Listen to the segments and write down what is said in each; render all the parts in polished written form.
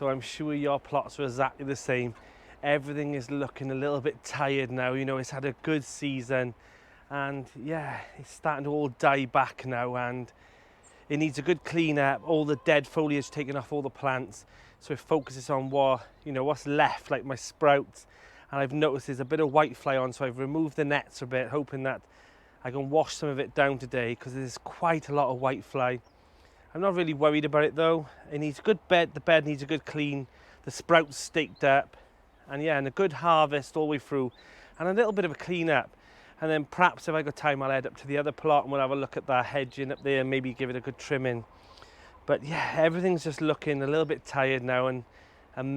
So I'm sure your plots are exactly the same. Everything is looking a little bit tired now. You know, it's had a good season, and yeah, it's starting to all die back now, and it needs a good clean up, all the dead foliage taken off all the plants, so it focuses on what's left, like my sprouts. And I've noticed there's a bit of whitefly on, so I've removed the nets a bit, hoping that I can wash some of it down today, because there's quite a lot of whitefly. I'm not really worried about it though. It needs a good bed, the bed needs a good clean, the sprouts staked up, and yeah, and a good harvest all the way through, and a little bit of a clean up. And then perhaps if I got time, I'll head up to the other plot and we'll have a look at that hedging up there and maybe give it a good trimming. But yeah, everything's just looking a little bit tired now and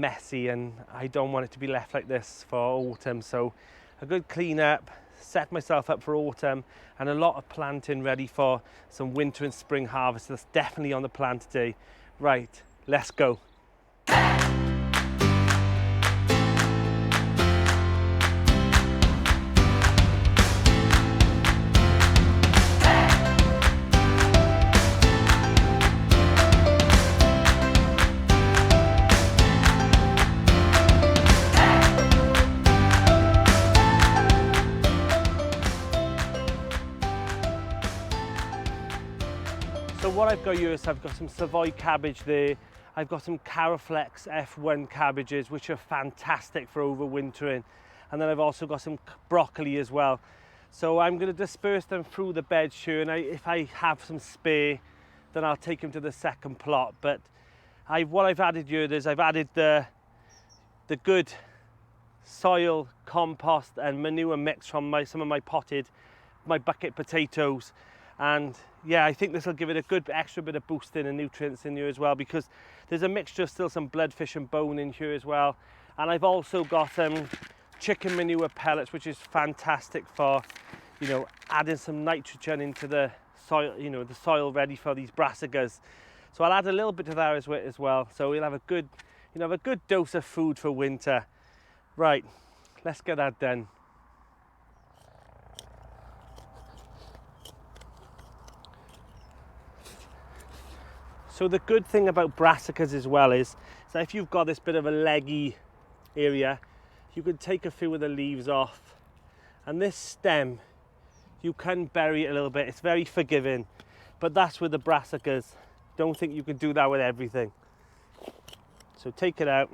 messy, and I don't want it to be left like this for autumn. So a good clean up, set myself up for autumn, and a lot of planting ready for some winter and spring harvest. That's definitely on the plan today. Right, let's go. So what I've got here is I've got some Savoy cabbage there. I've got some Caraflex F1 cabbages, which are fantastic for overwintering. And then I've also got some broccoli as well. So I'm going to disperse them through the beds here, and if I have some spare, then I'll take them to the second plot. But what I've added here is I've added the good soil, compost and manure mix from some of my bucket potatoes. And yeah, I think this will give it a good extra bit of boosting and nutrients in here as well, because there's a mixture of still some bloodfish and bone in here as well. And I've also got chicken manure pellets, which is fantastic for, adding some nitrogen into the soil, the soil ready for these brassicas. So I'll add a little bit of that as well. So we'll have a good, a good dose of food for winter. Right, let's get that done. So the good thing about brassicas as well is that if you've got this bit of a leggy area, you can take a few of the leaves off. And this stem, you can bury it a little bit. It's very forgiving, but that's with the brassicas. Don't think you can do that with everything. So take it out,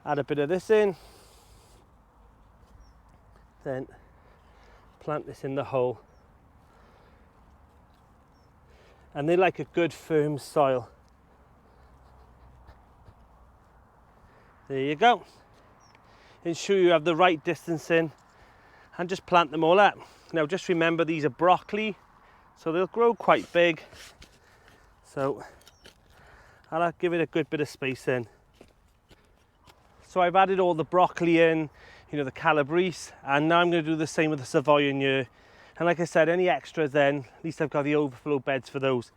add a bit of this in, then plant this in the hole. And they like a good firm soil. There you go. Ensure you have the right distance in and just plant them all up. Now just remember, these are broccoli, so they'll grow quite big. So I'll give it a good bit of space in. So I've added all the broccoli in, the calabrese, and now I'm going to do the same with the Savoy in here. And like I said, any extras then, at least I've got the overflow beds for those.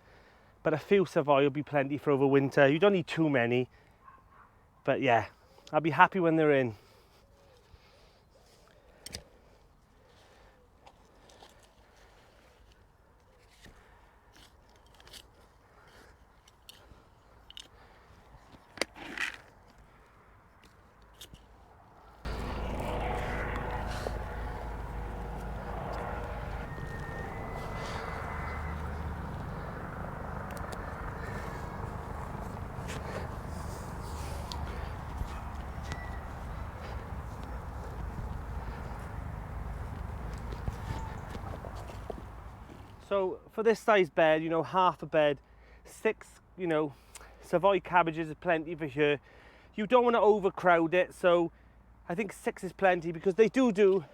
But a few Savoy will be plenty for overwinter. You don't need too many. But yeah, I'll be happy when they're in. So for this size bed, half a bed, 6, Savoy cabbages is plenty for here. You don't want to overcrowd it, so I think 6 is plenty, because they do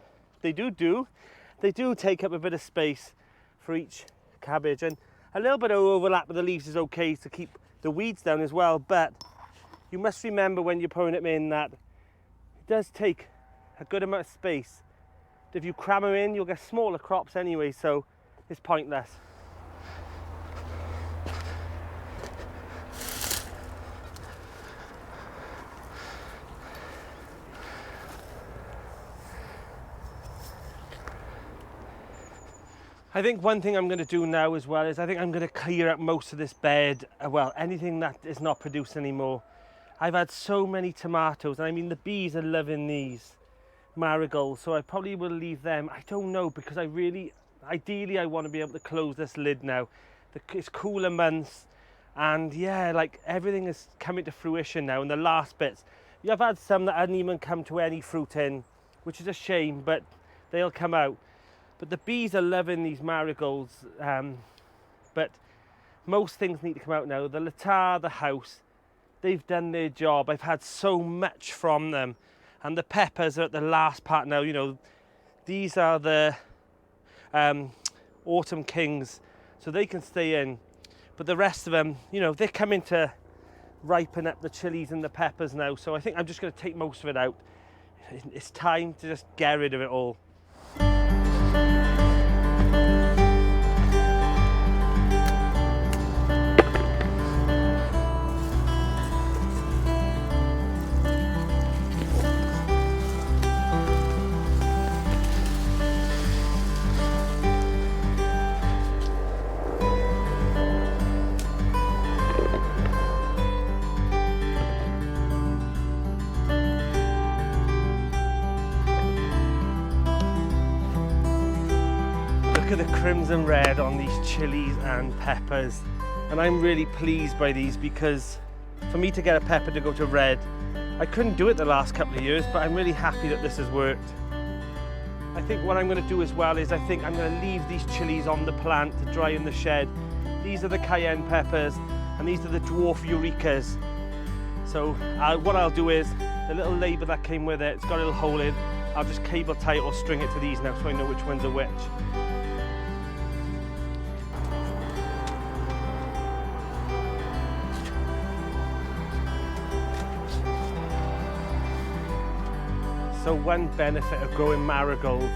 take up a bit of space for each cabbage, and a little bit of overlap with the leaves is okay to keep the weeds down as well. But you must remember when you're pouring them in that it does take a good amount of space. If you cram them in, you'll get smaller crops anyway, so it's pointless. I think one thing I'm going to do now as well is I think I'm going to clear up most of this bed. Well, anything that is not produced anymore. I've had so many tomatoes, and I mean the bees are loving these marigolds, so I probably will leave them. I don't know, because ideally I want to be able to close this lid now. It's cooler months, and yeah, like everything is coming to fruition now in the last bits. I've had some that hadn't even come to any fruit in, which is a shame, but they'll come out. But the bees are loving these marigolds, but most things need to come out now. The latar, the house, they've done their job. I've had so much from them. And the peppers are at the last part now. You know, these are the autumn kings, so they can stay in. But the rest of them, you know, they're coming to ripen up the chilies and the peppers now. So I think I'm just going to take most of it out. It's time to just get rid of it all. Look at the crimson red on these chilies and peppers, and I'm really pleased by these, because for me to get a pepper to go to red, I couldn't do it the last couple of years, but I'm really happy that this has worked. I think what I'm going to do as well is I think I'm going to leave these chilies on the plant to dry in the shed. These are the cayenne peppers, and these are the dwarf eurekas. So what I'll do is, the little label that came with it, it's got a little hole in, I'll just cable tie it or string it to these now so I know which ones are which. So one benefit of growing marigolds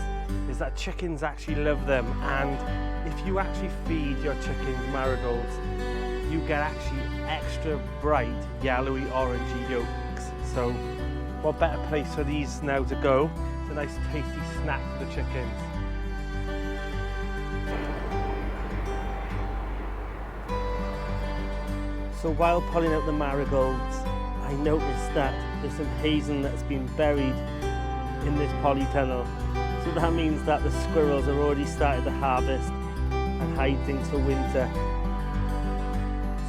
is that chickens actually love them, and if you actually feed your chickens marigolds, you get actually extra bright yellowy orangey yolks. So what better place for these now to go? It's a nice tasty snack for the chickens. So while pulling out the marigolds, I noticed that there's some hazelnut that's been buried in this polytunnel. So that means that the squirrels are already started to harvest and hide things for winter.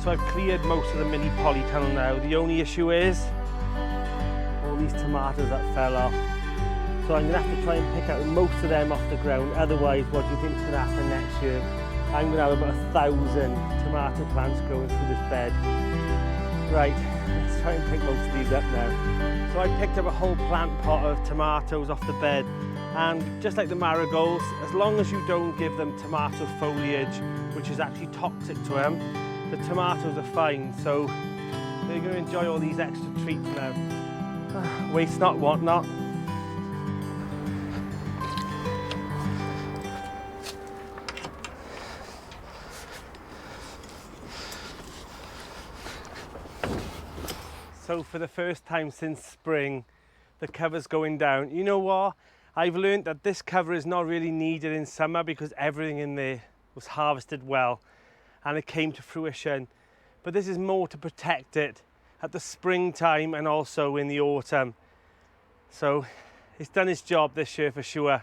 So I've cleared most of the mini polytunnel now. The only issue is all these tomatoes that fell off. So I'm gonna have to try and pick out most of them off the ground. Otherwise, what do you think is gonna happen next year? I'm gonna have about 1,000 tomato plants growing through this bed. Right, let's try and pick most of these up now. So I picked up a whole plant pot of tomatoes off the bed, and just like the marigolds, as long as you don't give them tomato foliage, which is actually toxic to them, the tomatoes are fine. So they're going to enjoy all these extra treats now. Waste not, want not. So for the first time since spring, the cover's going down. You know what? I've learned that this cover is not really needed in summer because everything in there was harvested well and it came to fruition. But this is more to protect it at the springtime and also in the autumn. So it's done its job this year for sure.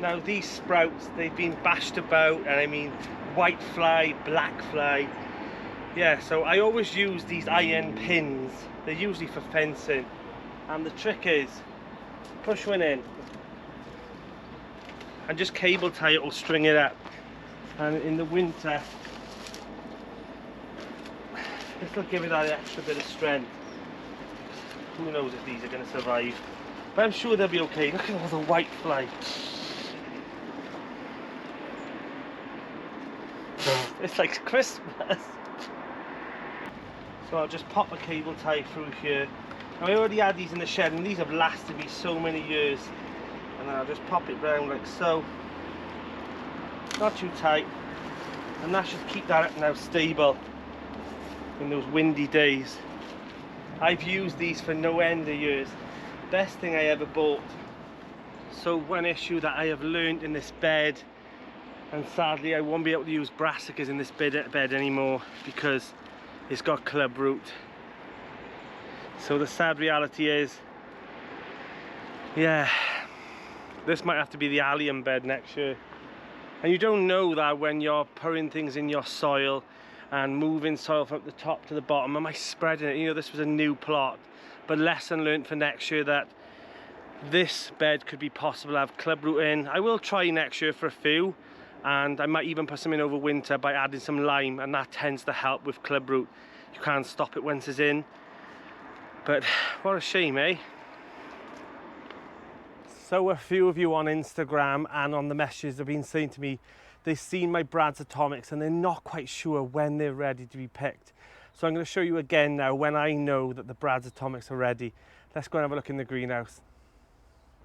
Now these sprouts, they've been bashed about, and I mean white fly, black fly. Yeah, so I always use these iron pins. They're usually for fencing. And the trick is, push one in and just cable tie it or string it up. And in the winter, this will give it that extra bit of strength. Who knows if these are going to survive. But I'm sure they'll be okay. Look at all the white fly. It's like Christmas. So I'll just pop a cable tie through here. Now I already had these in the shed and these have lasted me so many years. And then I'll just pop it round like so. Not too tight. And that should keep that up now stable in those windy days. I've used these for no end of years. Best thing I ever bought. So one issue that I have learned in this bed, and sadly I won't be able to use brassicas in this bed anymore because it's got club root. So the sad reality is, yeah, this might have to be the allium bed next year. And you don't know that when you're putting things in your soil and moving soil from the top to the bottom. Am I spreading it? You know, this was a new plot, but lesson learned for next year that this bed could be possible to have club root in. I will try next year for a few, and I might even put some in over winter by adding some lime, and that tends to help with club root. You can't stop it once it's in, but what a shame, eh? So a few of you on Instagram and on the messages have been saying to me they've seen my Brad's Atomics and they're not quite sure when they're ready to be picked. So I'm going to show you again now when I know that the Brad's Atomics are ready. Let's go and have a look in the greenhouse.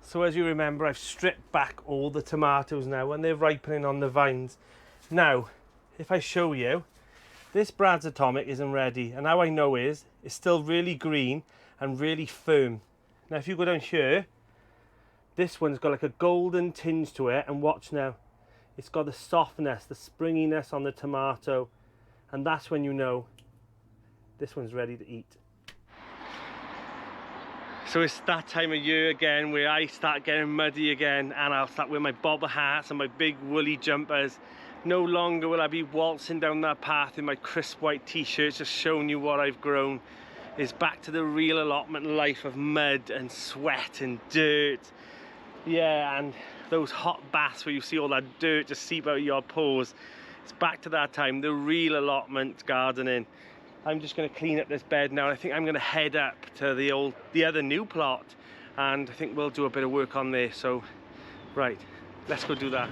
So as you remember, I've stripped back all the tomatoes now and they're ripening on the vines. Now, if I show you, this Brad's Atomic isn't ready, and how I know is it's still really green and really firm. Now if you go down here, this one's got like a golden tinge to it, and watch now, it's got the softness, the springiness on the tomato, and that's when you know this one's ready to eat. So it's that time of year again where I start getting muddy again, and I'll start with my bobber hats and my big woolly jumpers. No longer will I be waltzing down that path in my crisp white t-shirts just showing you what I've grown. It's back to the real allotment life of mud and sweat and dirt. Yeah, and those hot baths where you see all that dirt just seep out of your pores. It's back to that time, the real allotment gardening. I'm just going to clean up this bed now. I think I'm going to head up to the other new plot, and I think we'll do a bit of work on there. So, right, let's go do that.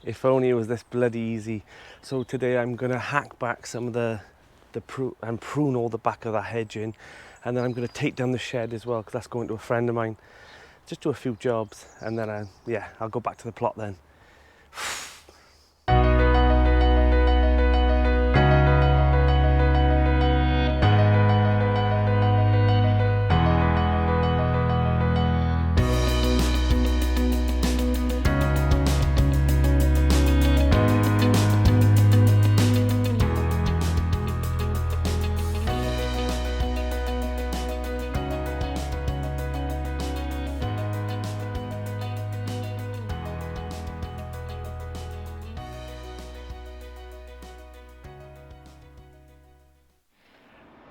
If only it was this bloody easy. So today I'm going to hack back some of and prune all the back of that hedge in, and then I'm going to take down the shed as well, because that's going to a friend of mine. Just do a few jobs, and then yeah, I'll go back to the plot then.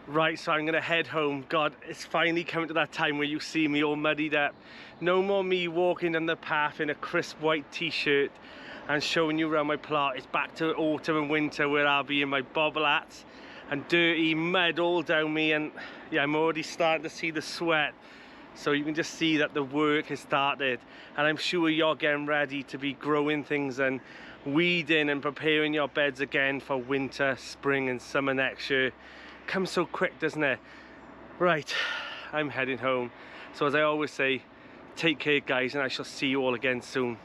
Right, so I'm going to head home. God, it's finally coming to that time where you see me all muddied up. No more me walking down the path in a crisp white t-shirt and showing you around my plot. It's back to autumn and winter where I'll be in my bobble hats and dirty mud all down me, and yeah, I'm already starting to see the sweat. So you can just see that the work has started, and I'm sure you're getting ready to be growing things and weeding and preparing your beds again for winter, spring and summer next year. Comes so quick, doesn't it? Right, I'm heading home. So as I always say, take care guys, and I shall see you all again soon.